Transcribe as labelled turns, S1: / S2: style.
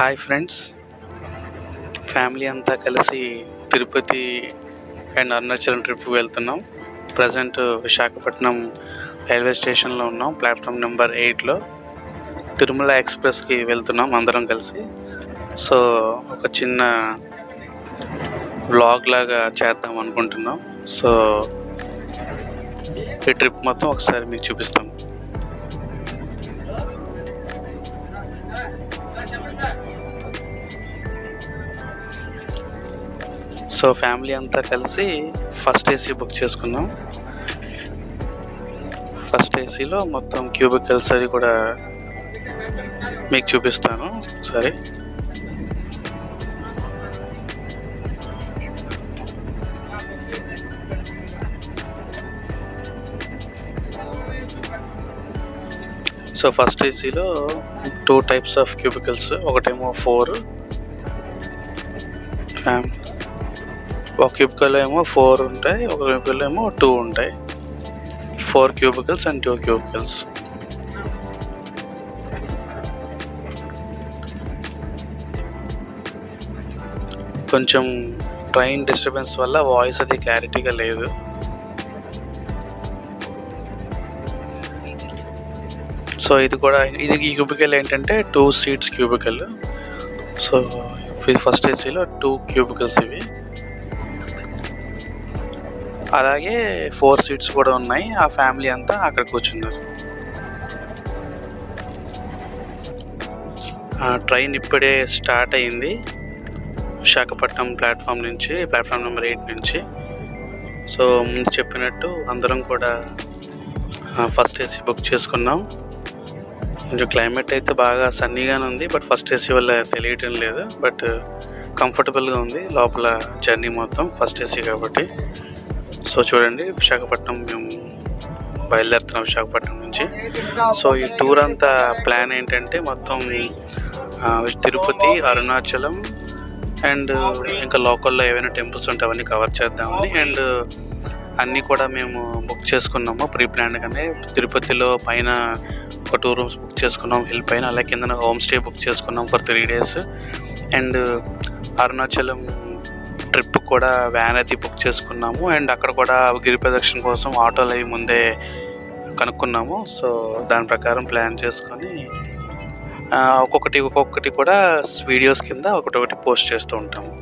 S1: Hi friends, family అంతా కలిసి Tirupati and Arunachalam ట్రిప్కి వెళ్తున్నాం. ప్రజెంట్ విశాఖపట్నం రైల్వే స్టేషన్లో ఉన్నాం. ప్లాట్ఫామ్ నెంబర్ 8లో తిరుమల ఎక్స్ప్రెస్కి వెళ్తున్నాం అందరం కలిసి. సో ఒక చిన్న వ్లాగ్ లాగా చేద్దాం అనుకుంటున్నాం. సో ఈ ట్రిప్ మొత్తం ఒకసారి మీకు చూపిస్తాం. సో ఫ్యామిలీ అంతా కలిసి ఫస్ట్ ఏసీ బుక్ చేసుకున్నాం. ఫస్ట్ ఏసీలో మొత్తం క్యూబికల్స్ అవి కూడా మీకు చూపిస్తాను సరే. సో ఫస్ట్ ఏసీలో 2 టైప్స్ ఆఫ్ క్యూబికల్స్, ఒకటేమో 4, ఒక క్యూబికల్ ఏమో 4 ఉంటాయి, ఒక క్యూబికల్ ఏమో 2 ఉంటాయి. 4 క్యూబికల్స్ అండ్ 2 క్యూబికల్స్. కొంచెం ట్రైన్ డిస్టర్బెన్స్ వల్ల వాయిస్ అది క్లారిటీగా లేదు. సో ఇది ఈ క్యూబికల్ ఏంటంటే 2 సీట్స్ క్యూబికల్. సో ఫస్ట్ ఏసీలో 2 క్యూబికల్స్ ఇవి. అలాగే 4 సీట్స్ కూడా ఉన్నాయి. ఆ ఫ్యామిలీ అంతా అక్కడ కూర్చున్నారు. ట్రైన్ ఇప్పుడే స్టార్ట్ అయింది విశాఖపట్నం ప్లాట్ఫామ్ నెంబర్ 8 నుంచి. సో ముందు చెప్పినట్టు అందరం కూడా ఫస్ట్ ఏసీ బుక్ చేసుకున్నాం. కొంచెం క్లైమేట్ అయితే బాగా సన్నీగానే ఉంది, బట్ ఫస్ట్ ఏసీ వల్ల తెలియటం లేదు. బట్ కంఫర్టబుల్గా ఉంది లోపల జర్నీ మొత్తం ఫస్ట్ ఏసీ కాబట్టి. సో చూడండి, విశాఖపట్నం మేము బయలుదేరుతున్నాం విశాఖపట్నం నుంచి. సో ఈ టూర్ అంతా ప్లాన్ ఏంటంటే మొత్తం తిరుపతి, అరుణాచలం అండ్ ఇంకా లోకల్లో ఏవైనా టెంపుల్స్ ఉంటే అవన్నీ కవర్ చేద్దామని. అండ్ అన్నీ కూడా మేము బుక్ చేసుకున్నాము ప్రీ ప్లాన్గానే. తిరుపతిలో పైన ఒక 2 రూమ్స్ బుక్ చేసుకున్నాం హిల్ పైన, అలాగే కింద హోమ్ స్టే బుక్ చేసుకున్నాం for 3 days. And Arunachalam trip కూడా వ్యాన్ అయితే బుక్ చేసుకున్నాము. అండ్ అక్కడ కూడా గిరి ప్రదక్షిణ కోసం ఆటోలు అవి ముందే కనుక్కున్నాము. సో దాని ప్రకారం ప్లాన్ చేసుకొని ఒక్కొక్కటి కూడా వీడియోస్ కింద ఒకటి పోస్ట్ చేస్తూ ఉంటాము.